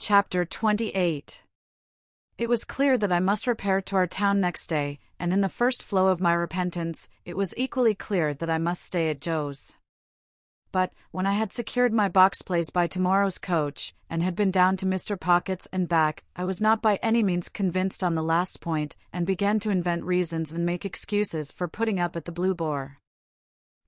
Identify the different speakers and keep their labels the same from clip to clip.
Speaker 1: Chapter 28. It was clear that I must repair to our town next day, and in the first flow of my repentance, it was equally clear that I must stay at Joe's. But, when I had secured my box place by tomorrow's coach, and had been down to Mr. Pocket's and back, I was not by any means convinced on the last point, and began to invent reasons and make excuses for putting up at the Blue Boar.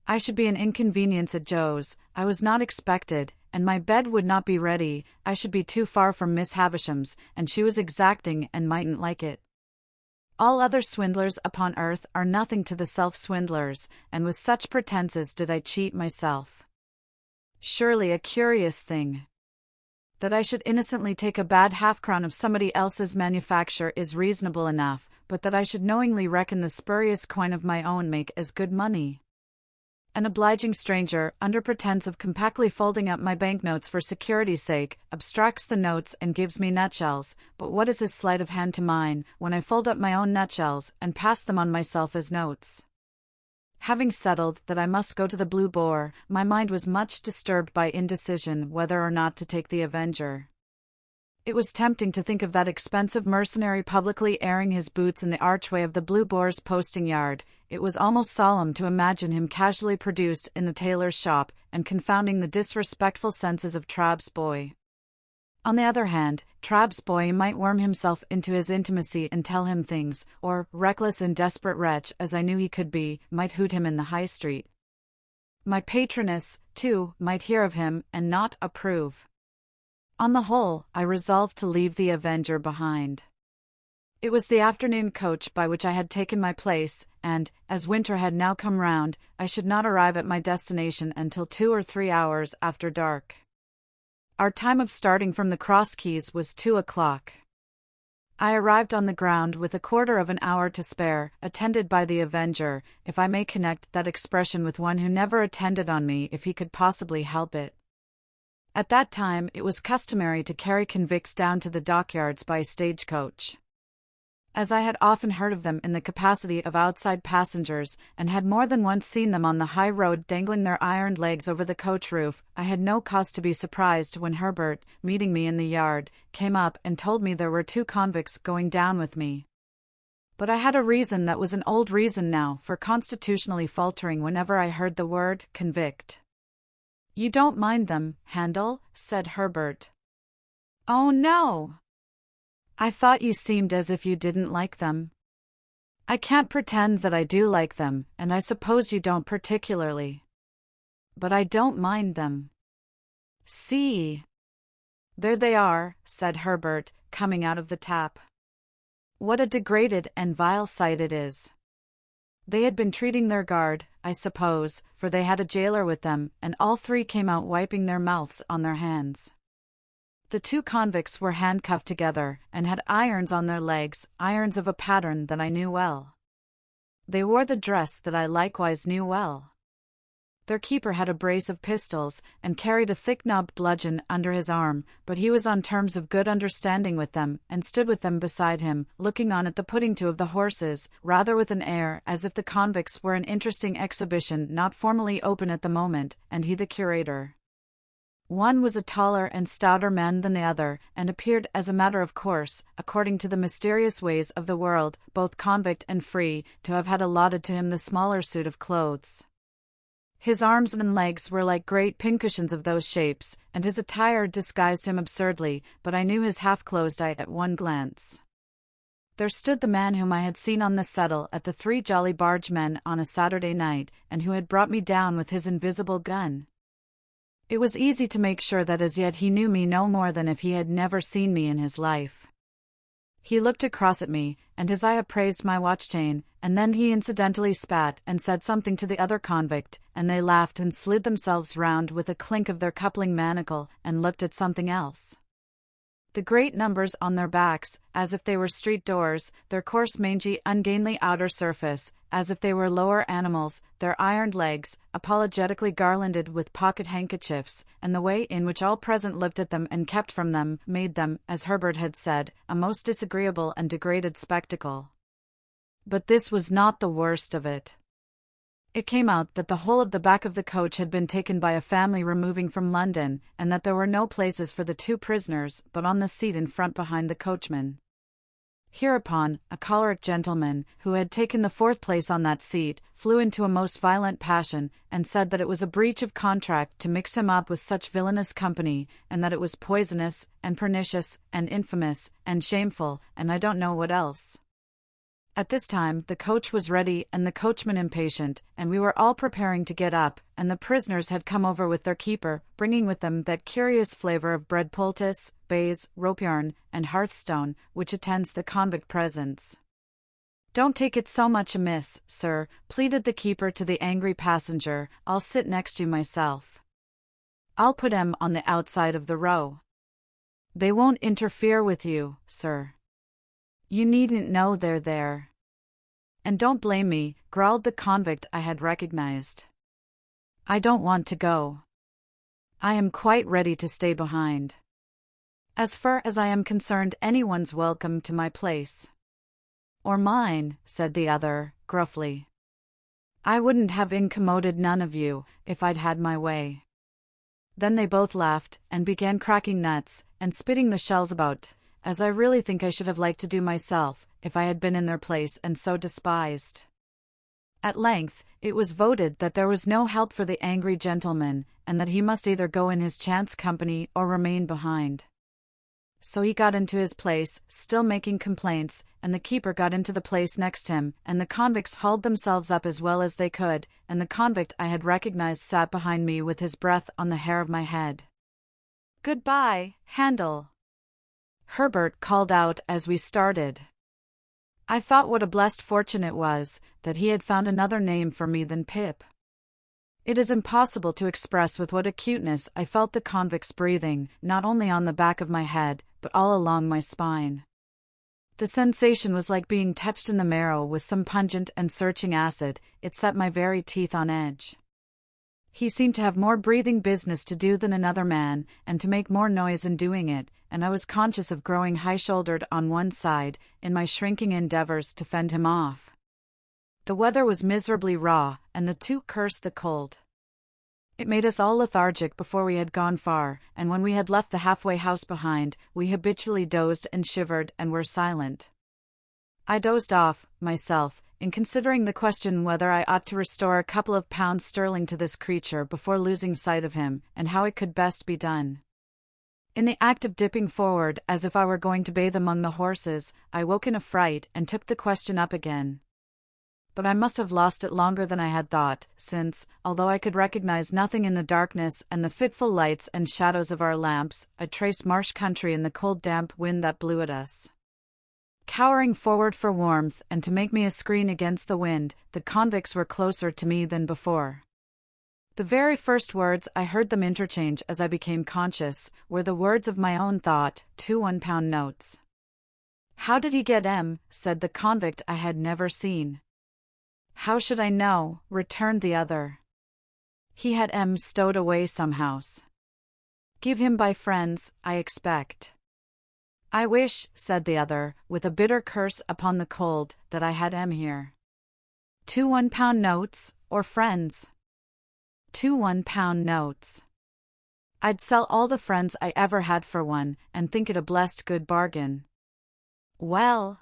Speaker 1: I should be an inconvenience at Joe's, I was not expected, and my bed would not be ready, I should be too far from Miss Havisham's, and she was exacting and mightn't like it. All other swindlers upon earth are nothing to the self-swindlers, and with such pretenses did I cheat myself. Surely a curious thing. That I should innocently take a bad half-crown of somebody else's manufacture is reasonable enough, but that I should knowingly reckon the spurious coin of my own make as good money. An obliging stranger, under pretence of compactly folding up my banknotes for security's sake, abstracts the notes and gives me nutshells, but what is his sleight of hand to mine, when I fold up my own nutshells and pass them on myself as notes? Having settled that I must go to the Blue Boar, my mind was much disturbed by indecision whether or not to take the Avenger. It was tempting to think of that expensive mercenary publicly airing his boots in the archway of the Blue Boar's posting yard. It was almost solemn to imagine him casually produced in the tailor's shop, and confounding the disrespectful senses of Trabb's boy. On the other hand, Trabb's boy might worm himself into his intimacy and tell him things, or, reckless and desperate wretch as I knew he could be, might hoot him in the High Street. My patroness, too, might hear of him, and not approve. On the whole, I resolved to leave the Avenger behind. It was the afternoon coach by which I had taken my place, and, as winter had now come round, I should not arrive at my destination until 2 or 3 hours after dark. Our time of starting from the Cross Keys was 2 o'clock. I arrived on the ground with a quarter of an hour to spare, attended by the Avenger, if I may connect that expression with one who never attended on me if he could possibly help it. At that time it was customary to carry convicts down to the dockyards by stagecoach. As I had often heard of them in the capacity of outside passengers, and had more than once seen them on the high road dangling their ironed legs over the coach roof, I had no cause to be surprised when Herbert, meeting me in the yard, came up and told me there were 2 convicts going down with me. But I had a reason that was an old reason now for constitutionally faltering whenever I heard the word convict. "You don't mind them, Handel?" said Herbert. "Oh, no. I thought you seemed as if you didn't like them." "I can't pretend that I do like them, and I suppose you don't particularly. But I don't mind them. See. There they are," said Herbert, coming out of the tap. "What a degraded and vile sight it is. They had been treating their guard, I suppose, for they had a jailer with them, and all 3 came out wiping their mouths on their hands. The 2 convicts were handcuffed together, and had irons on their legs, irons of a pattern that I knew well. They wore the dress that I likewise knew well. Their keeper had a brace of pistols, and carried a thick-knobbed bludgeon under his arm, but he was on terms of good understanding with them, and stood with them beside him, looking on at the putting to of the horses, rather with an air as if the convicts were an interesting exhibition not formally open at the moment, and he the curator. One was a taller and stouter man than the other, and appeared as a matter of course, according to the mysterious ways of the world, both convict and free, to have had allotted to him the smaller suit of clothes. His arms and legs were like great pincushions of those shapes, and his attire disguised him absurdly, but I knew his half-closed eye at one glance. There stood the man whom I had seen on the settle at the 3 Jolly Bargemen on a Saturday night, and who had brought me down with his invisible gun. It was easy to make sure that as yet he knew me no more than if he had never seen me in his life. He looked across at me, and his eye appraised my watch-chain, and then he incidentally spat and said something to the other convict, and they laughed and slid themselves round with a clink of their coupling manacle, and looked at something else. The great numbers on their backs, as if they were street doors, their coarse mangy ungainly outer surface, as if they were lower animals, their ironed legs, apologetically garlanded with pocket-handkerchiefs, and the way in which all present looked at them and kept from them, made them, as Herbert had said, a most disagreeable and degraded spectacle. But this was not the worst of it. It came out that the whole of the back of the coach had been taken by a family removing from London, and that there were no places for the two prisoners but on the seat in front behind the coachman. Hereupon, a choleric gentleman, who had taken the fourth place on that seat, flew into a most violent passion, and said that it was a breach of contract to mix him up with such villainous company, and that it was poisonous, and pernicious, and infamous, and shameful, and I don't know what else. At this time the coach was ready and the coachman impatient, and we were all preparing to get up, and the prisoners had come over with their keeper, bringing with them that curious flavour of bread poultice, baize, rope yarn, and hearthstone, which attends the convict presence. "Don't take it so much amiss, sir," pleaded the keeper to the angry passenger, "I'll sit next you myself. I'll put 'em on the outside of the row. They won't interfere with you, sir. You needn't know they're there." "And don't blame me," growled the convict I had recognized. "I don't want to go. I am quite ready to stay behind. As far as I am concerned, anyone's welcome to my place." "Or mine," said the other, gruffly. "I wouldn't have incommoded none of you, if I'd had my way." Then they both laughed, and began cracking nuts, and spitting the shells about, as I really think I should have liked to do myself, if I had been in their place and so despised. At length, it was voted that there was no help for the angry gentleman, and that he must either go in his chance company or remain behind. So he got into his place, still making complaints, and the keeper got into the place next him, and the convicts hauled themselves up as well as they could, and the convict I had recognized sat behind me with his breath on the hair of my head. "Goodbye, Handel," Herbert called out as we started. I thought what a blessed fortune it was that he had found another name for me than Pip. It is impossible to express with what acuteness I felt the convict's breathing, not only on the back of my head, but all along my spine. The sensation was like being touched in the marrow with some pungent and searching acid. It set my very teeth on edge. He seemed to have more breathing business to do than another man, and to make more noise in doing it, and I was conscious of growing high-shouldered on one side, in my shrinking endeavors to fend him off. The weather was miserably raw, and the two cursed the cold. It made us all lethargic before we had gone far, and when we had left the halfway house behind, we habitually dozed and shivered and were silent. I dozed off, myself, in considering the question whether I ought to restore a couple of pounds sterling to this creature before losing sight of him, and how it could best be done. In the act of dipping forward as if I were going to bathe among the horses, I woke in a fright and took the question up again. But I must have lost it longer than I had thought, since, although I could recognize nothing in the darkness and the fitful lights and shadows of our lamps, I traced marsh country in the cold damp wind that blew at us. Cowering forward for warmth and to make me a screen against the wind, the convicts were closer to me than before. The very first words I heard them interchange as I became conscious were the words of my own thought, 2 1-pound notes. "How did he get 'em?" said the convict I had never seen. "How should I know?" returned the other. "He had 'em stowed away somehows. Give him by friends, I expect." "I wish," said the other, with a bitter curse upon the cold, "that I had 'em here." 2 1-pound notes, or friends? 2 1-pound notes. I'd sell all the friends I ever had for one, and think it a blessed good bargain. "Well,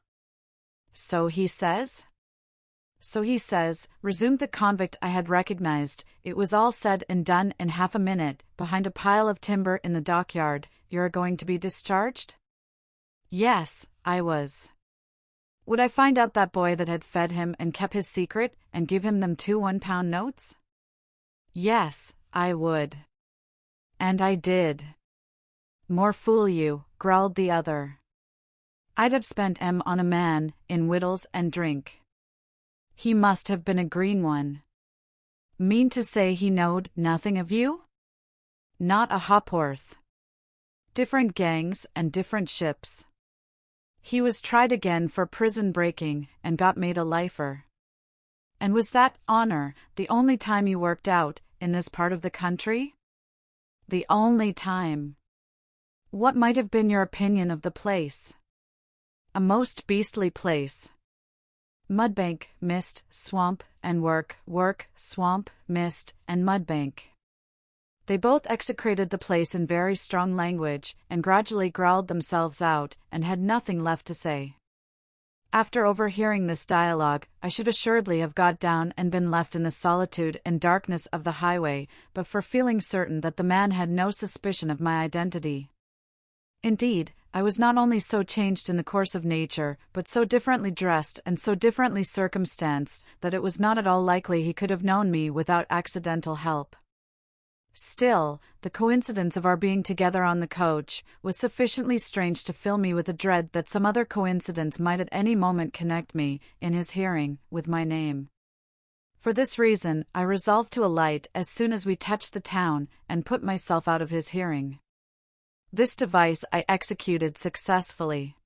Speaker 1: so he says?" "So he says," resumed the convict I had recognized. "It was all said and done in half a minute, behind a pile of timber in the dockyard. You're going to be discharged?" Yes, I was. Would I find out that boy that had fed him and kept his secret, and give him them 2 1-pound notes? Yes, I would. And I did. "More fool you," growled the other. "I'd have spent 'em on a man, in wittles and drink. He must have been a green one." "Mean to say he knowed nothing of you?" "Not a ha'porth. Different gangs and different ships. He was tried again for prison breaking, and got made a lifer." "And was that, honor, the only time you worked out, in this part of the country?" "The only time." "What might have been your opinion of the place?" "A most beastly place." Mudbank, mist, swamp, and work, work, swamp, mist, and mudbank. They both execrated the place in very strong language, and gradually growled themselves out, and had nothing left to say. After overhearing this dialogue, I should assuredly have got down and been left in the solitude and darkness of the highway, but for feeling certain that the man had no suspicion of my identity. Indeed, I was not only so changed in the course of nature, but so differently dressed and so differently circumstanced, that it was not at all likely he could have known me without accidental help. Still, the coincidence of our being together on the coach was sufficiently strange to fill me with a dread that some other coincidence might at any moment connect me, in his hearing, with my name. For this reason, I resolved to alight as soon as we touched the town, and put myself out of his hearing. This device I executed successfully.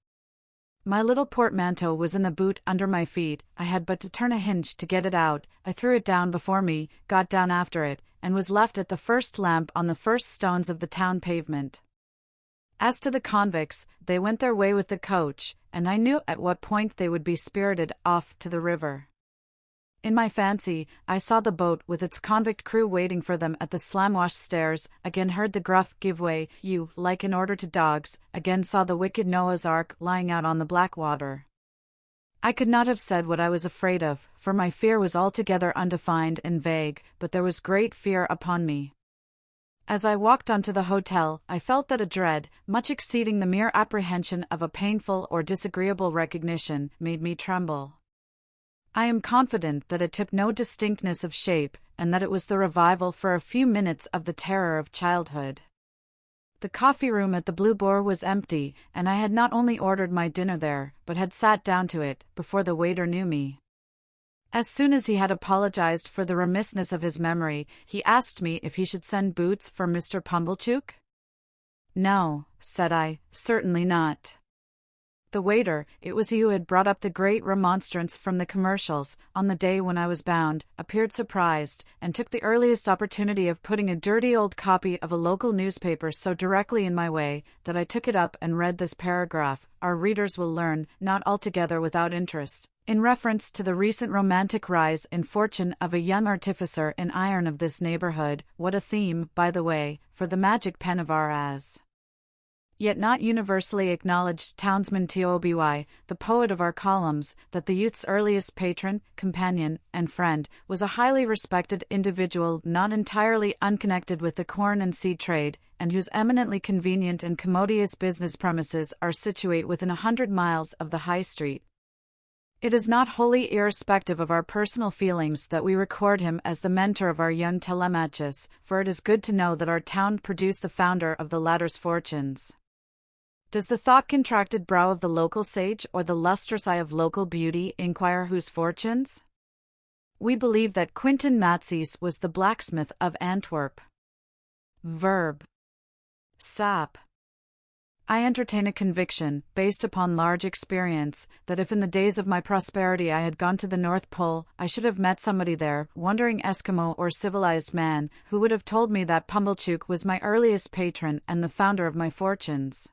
Speaker 1: My little portmanteau was in the boot under my feet. I had but to turn a hinge to get it out. I threw it down before me, got down after it, and was left at the first lamp on the first stones of the town pavement. As to the convicts, they went their way with the coach, and I knew at what point they would be spirited off to the river. In my fancy, I saw the boat with its convict crew waiting for them at the Slamwash stairs, again heard the gruff give way, you, like an order to dogs, again saw the wicked Noah's Ark lying out on the black water. I could not have said what I was afraid of, for my fear was altogether undefined and vague, but there was great fear upon me. As I walked on to the hotel, I felt that a dread, much exceeding the mere apprehension of a painful or disagreeable recognition, made me tremble. I am confident that it took no distinctness of shape, and that it was the revival for a few minutes of the terror of childhood. The coffee room at the Blue Boar was empty, and I had not only ordered my dinner there, but had sat down to it, before the waiter knew me. As soon as he had apologized for the remissness of his memory, he asked me if he should send boots for Mr. Pumblechook. No, said I, certainly not. The waiter, it was he who had brought up the great remonstrance from the commercials, on the day when I was bound, appeared surprised, and took the earliest opportunity of putting a dirty old copy of a local newspaper so directly in my way, that I took it up and read this paragraph, our readers will learn, not altogether without interest, in reference to the recent romantic rise in fortune of a young artificer in iron of this neighborhood, what a theme, by the way, for the magic pen of our yet not universally acknowledged townsman Toby, the poet of our columns, that the youth's earliest patron, companion, and friend, was a highly respected individual not entirely unconnected with the corn and seed trade, and whose eminently convenient and commodious business premises are situate within 100 miles of the High Street. It is not wholly irrespective of our personal feelings that we record him as the mentor of our young Telemachus, for it is good to know that our town produced the founder of the latter's fortunes. Does the thought-contracted brow of the local sage or the lustrous eye of local beauty inquire whose fortunes? We believe that Quintin Matses was the blacksmith of Antwerp. Verb. Sap. I entertain a conviction, based upon large experience, that if in the days of my prosperity I had gone to the North Pole, I should have met somebody there, wandering Eskimo or civilized man, who would have told me that Pumblechook was my earliest patron and the founder of my fortunes.